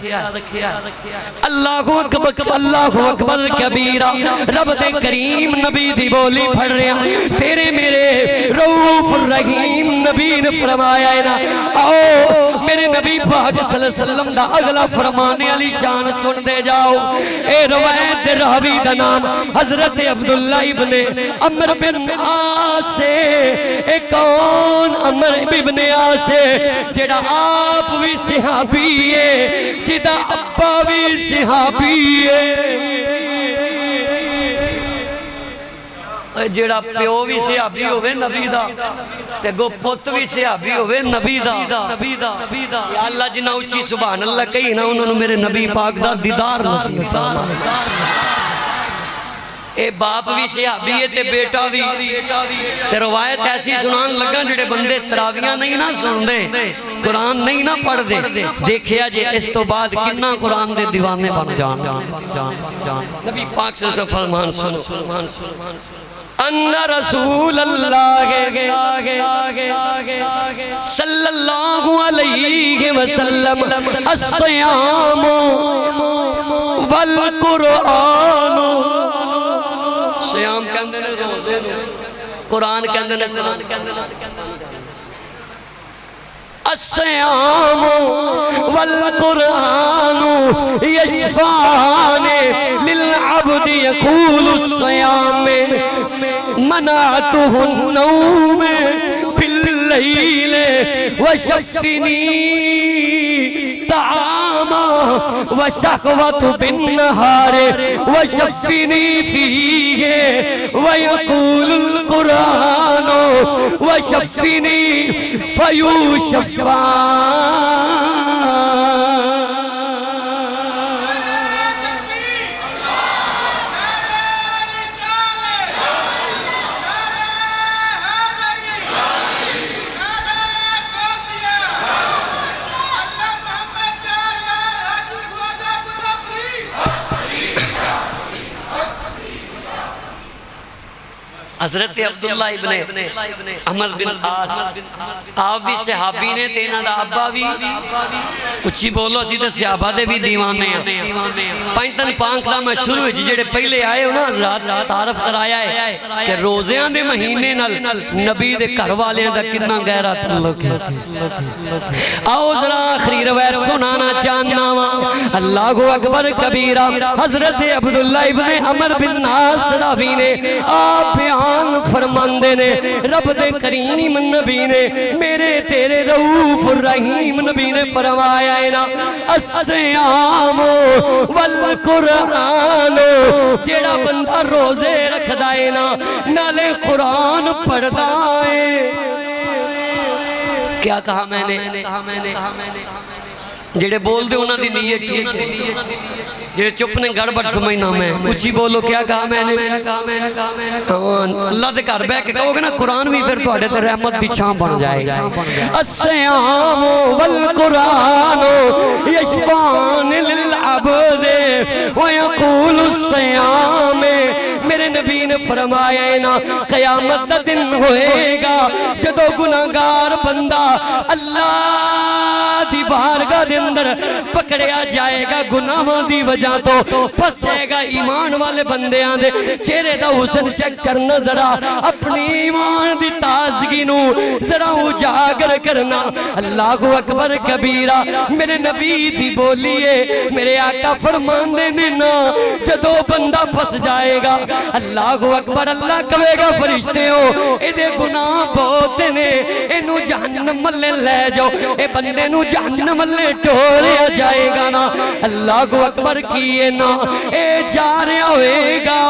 اللہ اکبر کبیرہ رب دے کریم نبی دی بولی پڑھ رہے ہیں تیرے میرے رؤوف الرحیم نبی نے فرمایا ہے نا آؤ میرے نبی پاک صلی اللہ علیہ وسلم دا اگلا فرمانے علی شان سن دے جاؤ اے روایت دے راوی دا نام حضرت عبداللہ ابن عمر بن عاص اے کون عمر بن عاص جڑا آپ بھی صحابی ہے جدہ ابا بھی صحابی ہے جڑا پیو بھی صحابی ہوئے نبی دا تے گو پت بھی صحابی ہوئے نبی دا یا اللہ جنہ اچھی سبحان اللہ کہی نا انہوں نے میرے نبی پاک دا دیدار نصیب اے باپ بھی صحابی ہے تے بیٹا بھی تے روایت ایسی سنان لگا جڑے بندے تراویاں نہیں نہ سن دے قرآن نہیں نہ پڑھ دے دیکھیا جے اس تو بعد کنا قرآن دے دیوانے بن جان نبی پاک سے فرمان سنو ان رسول اللہ صلی اللہ علیہ وسلم الصیام والقرآن صیام کہندے نے روزے نو قرآن کہندے نے الصیام والقرآن یشفعان للعبد یقول الصیام منعته النوم باللیل وشفنی طعاما وشخوت بالنہار وشفنی فیہ ویقول القرآن وشفنی فیوشفان حضرت عبداللہ ابن عمر بن عاص آپ بھی صحابی نے تینا دا ابا بھی اچھی بولو جی دے صحابہ دے بھی دیوانے ہیں پینتن پانک دا میں شروع جڑے پہلے آئے ہو نا حضرات تعارف کرایا ہے کہ روزیاں دے مہینے نل نبی دے گھر والے دا کتنا گہرا تعلق ہے آؤ ذرا آخری روایت سنانا چاہنا اللہ اکبر کبیرہ حضرت عبداللہ ابن عمر بن عاص راوی نے آپ بیان فرماندے نے رب دے کریم نبی نے میرے تیرے رؤوف الرحیم نبی نے فرمایا ہے نا الصیام والقرآن جیڑا بندہ روزے رکھ دائے نا نالے قرآن پڑھ دائے کیا کہا میں نے جڑے بول دے انہاں دی نیت ٹھیک ہے جڑے چپ نے گڑبڑ سمجھنا میں اچھی بولو کیا کہا میں نے اللہ دے گھر بیٹھ کے کہو گے نا قرآن بھی پھر تواڈے تے رحمت بھی چھاں بن جائے گا الصیام والقرآن یشفعان للعبد ویقول الصیام میرے نبی نے فرمایا ہے نا قیامت دا دن ہوئے گا جدو گناہگار بندہ اللہ دی بارگاہ دے اندر پکڑیا جائے گا گناہوں دی وجہ تو پس جائے گا ایمان والے بندے آندے چہرے دا حسن چیک کرنا ذرا اپنی ایمان دی تازگی نو ذرا اجاگر کرنا اللہ اکبر کبیرہ میرے نبی دی بولیے میرے آقا فرمان دینے نا جدو بندہ پس جائے گا اللہ اکبر اللہ کہے گا فرشتے ہو اے دے گناہ بہتے نے انہوں جہنم ملے لے جاؤ اے بندے نو جہنم ملے ٹوریا جائے گا نا اللہ اکبر کیے نا اے جا رہا ہوئے گا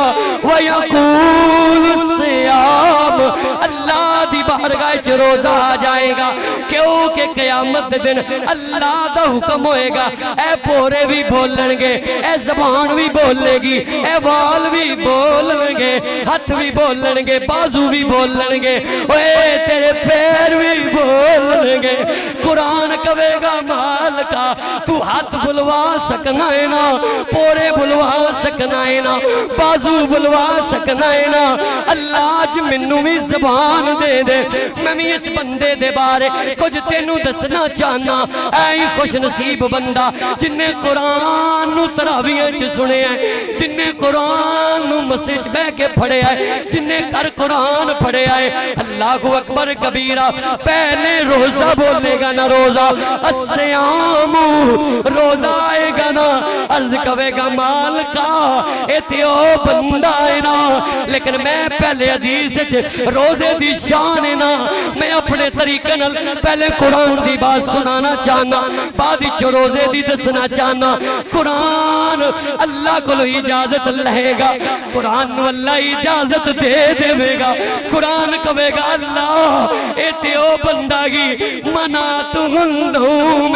وَيَقُولُ الصِّيَامُ اللہ دی بارگاہ چ روزہ آ جائے گا کیونکہ قیامت دن اللہ دا حکم ہوئے گا اے پورے بھی بولن گے اے زبان بھی بولے گی اے وال بھی بولن گے ہاتھ بھی بولن گے بازو بھی بولن گے اے تیرے پیر بھی بولن گے قرآن کہے گا مالکا تو ہاتھ بلوا سکنا ہے نا پورے بلوا سکنا ہے نا بازو بلوا سکنا ہے نا اللہ آج منو بھی زبان دے دے میں بھی اس بندے دے بارے کچھ تینوں دسنا چاہنا اے خوش نصیب بندہ جن نے قرآن نو تراویہ چ سنے ہیں جن نے قرآن نو مسجد بہ کے پڑھے ہیں جن نے کر قرآن پڑھے ہیں اللہ اکبر کبیرہ پہلے روزہ بولے گا نا روزہ الصیام روزہ آئے گا نا عرض کہے گا مالکا ایتھے او بندہ ہے نا لیکن میں پہلے حدیث روزے دی شان ہے نا میں اپنے طریقے نال پہلے قرآن دی بات سنانا چاہنا بعد چو روزے دی دسنا چاہنا قرآن اللہ کو اجازت لے گا قرآن نو اللہ اجازت دے دے گا قرآن کہے گا اللہ ایتھے او بندہ گی منعتہ النوم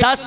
10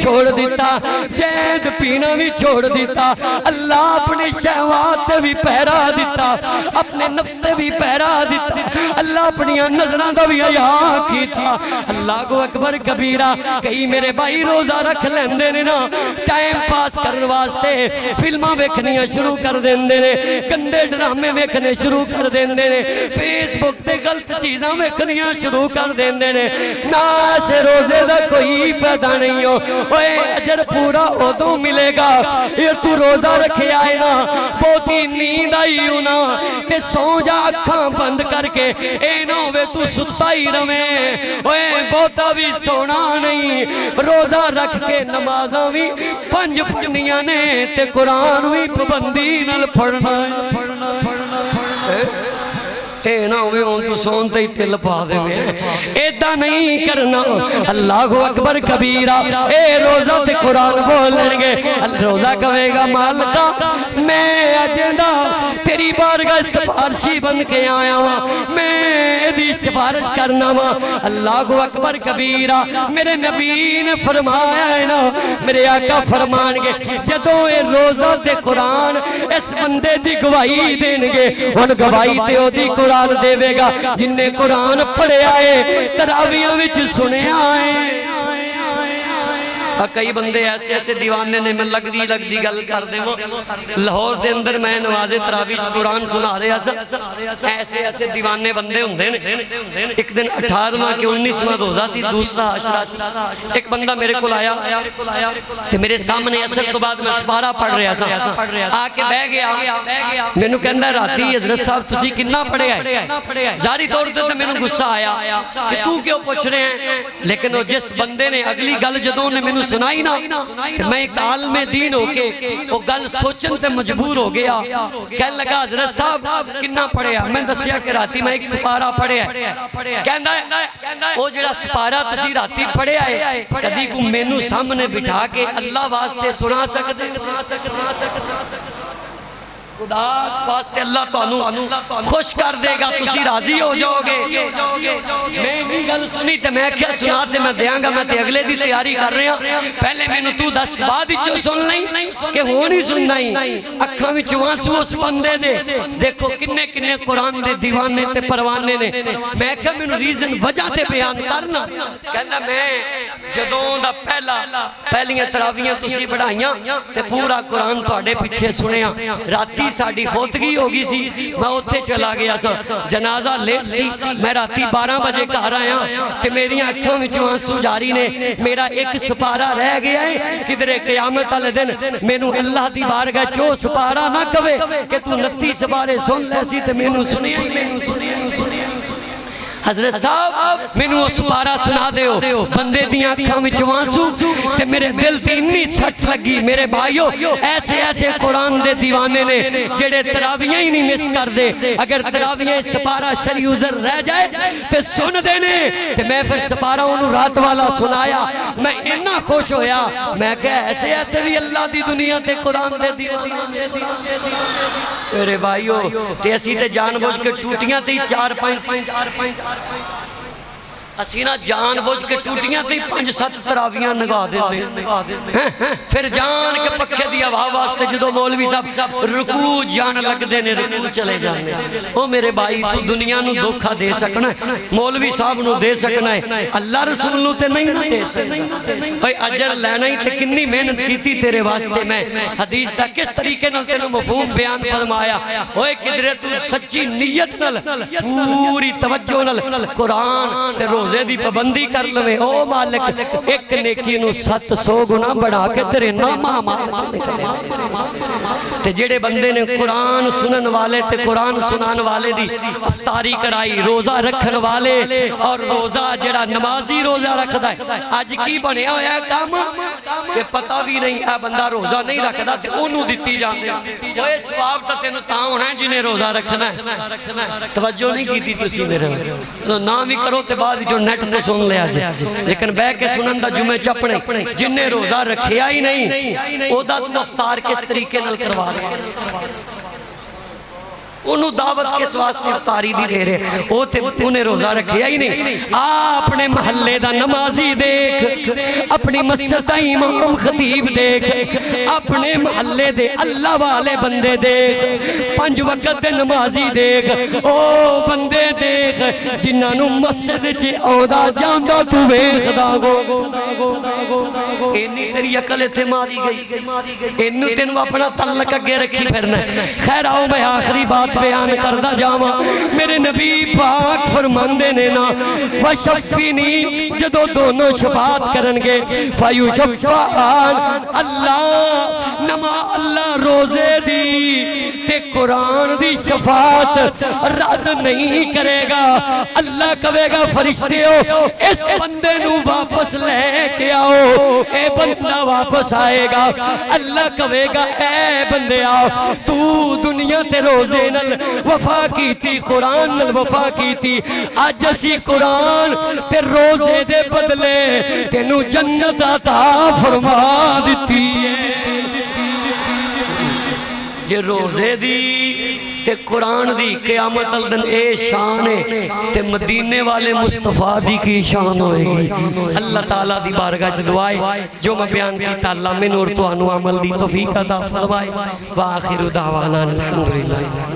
چھوڑ دیتا جید پینا بھی چھوڑ دیتا اللہ اپنے شہوات تے بھی پہرا دیتا اپنے نفس تے بھی پہرا دیتا اللہ اپنی نظروں دا بھی حیا کیتا اللہ کو اکبر کبیرہ کئی میرے بھائی روزہ رکھ لیندے نے نا ٹائم پاس کرنے واسطے فلماں ویکھنیاں شروع کر دیندے نے گندے ڈرامے ویکھنے شروع کر دیندے نے فیس بک تے غلط چیزاں ویکھنیاں شروع کر دیندے نے نا سے روزے دا کوئی فائدہ نہیں ہو اوے اجر پورا ادوں ملے گا یہ تو روزہ رکھے آئے نا بہتی نیند آئی ہونا تے سو جا اکھاں بند کر کے اے نہ ہوئے تو ستا ہی رویں اوے بہتا بھی سونا نہیں روزہ رکھ کے نمازاں بھی 5 پڑھنیاں نے تے قرآن بھی پابندی نال پڑھنا اے نہ ہوئے ہوں تو سونتے ہی تل پا دے میں ایدہ نہیں کرنا اللہ اکبر کبیرہ اے روزہ تے قرآن بولیں گے روزہ کہے گا مالکہ میں اجندہ تیری بارگاہ سفارشی بن کے آیا ہوں میں بھی سفارش کرنا ہوں اللہ اکبر کبیرہ میرے نبی نے فرمایا ہے نا میرے آقا فرمان گے جدوں اے روزہ تے قرآن اس بندے دی گواہی دیں گے ان گواہی تے ہو دی قرآن دے گا جن نے قرآن پڑھے آئے تراویوں وچ سنے آئے کئی بندے ایسے ایسے دیوانے نے میں لگ دی گل کر دے وہ لاہور دے اندر میں نماز تراویح قرآن سنا رہا سا ایسے ایسے دیوانے بندے ہوندے نے ایک دن 18واں کے 19واں روزہ تھی دوسرا عشرہ ایک بندہ میرے کو آیا تے میرے سامنے عصر تو بعد میں سپارہ پڑھ رہا سا آ کے بہ گیا مینوں کہندا راتی حضرت صاحب تسی کتنا پڑھے آئے ظاہری طور تے مینوں غصہ آیا کہ تو کیوں پوچھ رہے ہیں لیکن وہ جس بندے نے اگلی گل جدوں نے مینوں سنائی نا کہ میں ایک عالم دین ہو کے وہ گل سوچن تے مجبور ہو گیا کہنے لگا حضرت صاحب کنا پڑھے میں دسیا کہ راتی میں ایک سپارہ پڑھے کہندا ہے وہ جڑا سپارہ تسی راتی پڑھے آئے کدی کو مینوں سامنے بٹھا کے اللہ واسطے سنا سکتے خدا واسطے اللہ تو خوش کر دے گا تسی راضی ہو جاؤ گے میں بھی گل سنی تے میں کیا سنا تے میں دیاں گا میں تے اگلے دی تیاری کر رہا پہلے میں تو 10 بعد چو سن لیں کہ وہ نہیں سننا ہی اکھاں وچ آنسو اس بندے دے دیکھو کنے کنے قرآن دے دیوانے تے پروانے نے میں کہا میں ریزن وجہ تے بیان کرنا کہنا میں جدوں دا پہلیاں تراویاں تسی بڑھائیاں تے پورا قرآن تواڈے پیچھے سنیا راتی ساڑی فوتگی ہوگی سی میں اتھے چلا گیا سا جنازہ لیٹ سی میں راتی 12 بجے گھر آیا کہ میری آنکھوں میں آنسو جاری نے میرا ایک سپارہ رہ گیا ہے کدھر قیامت والے دن مینوں اللہ دی بارگاہ چو سپارہ نہ کہے کہ تو 29 سپارے سن لے سی تے مینوں سنی حضرت صاحب مینوں سپارہ سنا دے ہو بندے دیاں آنکھاں وچ آنسو تے میرے دل تے اتنی سٹ لگی میرے بھائیو ایسے ایسے قرآن دے دیوانے نے جڑے تراویاں ہی نہیں مس کر دے اگر تراویاں سپارہ شرعی عذر رہ جائے تے سن دینے تے میں پھر سپارہ انہوں رات والا سنایا میں اتنا خوش ہویا میں کہ ایسے ایسے بھی اللہ دی دنیا تے قرآن دے دیوانے میرے بھائیو تے اسی تے جان بوجھ کے ٹوٹیاں تے 4-5 اسینا جان بوجھ کے ٹوٹیاں تے 5-7 تراویاں نگا دیتے پھر جان کے پکھے دی ہوا واسطے جدو مولوی صاحب رکوع جان لگ دینے رکوع چلے جانے او میرے بھائی تو دنیا نو دھوکہ دے سکنا ہے مولوی صاحب نو دے سکنا ہے اللہ رسول نو تے نہیں نہ دے سکنا بھائی اجر لینا ہی تے کنی محنت کیتی تیرے واسطے میں حدیث دا کس طریقے نال تینوں مفہوم بیان فرمایا اوے کدھرے تو سچی نیت نال پوری توجہ نال قرآن تے روزے دی پابندی کر لوے او مالک ایک نیکی نو 700 گنا بڑھا کے تیرے نامہ مال تے جڑے بندے نے قرآن سنن والے تے قرآن سنان والے دی افطاری کرائی روزہ رکھن والے اور روزہ جڑا نمازی روزہ رکھدا ہے اج کی بنیا ہویا ہے کام کہ پتہ بھی نہیں اے بندہ روزہ نہیں رکھدا تے اونوں دتی جاندی اوے ثواب تے تینوں تاں ہونا ہے جنے روزہ رکھنا ہے توجہ نہیں کیتی تسی میرے چلو نام ہی کرو تے بعد جو نیٹ تو سن لیا جائے لیکن بہ کے سنن دا جمعے چپنے جن نے روزہ رکھیا ہی نہیں او دا تو افطار کس طریقے نال کروا رہے انہوں دعوت کس واسطے افطاری دی دے رہے انہیں روزہ رکھیا ہی نہیں. اپنے محلے دا نمازی دیکھ, اپنی مسجد دا امام خطیب دیکھ, اپنے محلے دے اللہ والے بندے دیکھ, 5 وقت دے نمازی دیکھ, او بندے دیکھ جنہاں مسجد چ آندا جاندا تو ویکھدا گو. اینی تیری عقل ایتھے ماری گئی, اینو تینوں اپنا تعلق اگے رکھی پھرنا ہے. خیر آؤ میں آخری بات بیان کردہ جاواں. میرے نبی پاک فرماندے نے نا وشفینی, جدو دونوں شفاعت کرنگے فیشفعان, اللہ نما اللہ روزے دی تے قرآن دی شفاعت رد نہیں کرے گا. اللہ کہے گا فرشتے ہو اس بندے نو واپس لے کے آؤ, اے بندہ واپس آئے گا. اللہ کہے گا اے بندے آؤ, تو دنیا تے روزے نل وفا کی تھی, قرآن نل وفا کی تھی, آج اسی قرآن تے روزے دے بدلے تینو جنت عطا فرما دیتی ہے. جے روزے دی تے قرآن دی قیامت الدن اے شان ہے تے مدینے والے مصطفیٰ دی کی شان ہوئے گی. اللہ تعالیٰ دی بارگاہ چ دعائے جو میں بیان کیتا اللہ میں نور تو انو عمل دی توفیق عطا فرمائے. وآخر دعوانا الحمدللہ.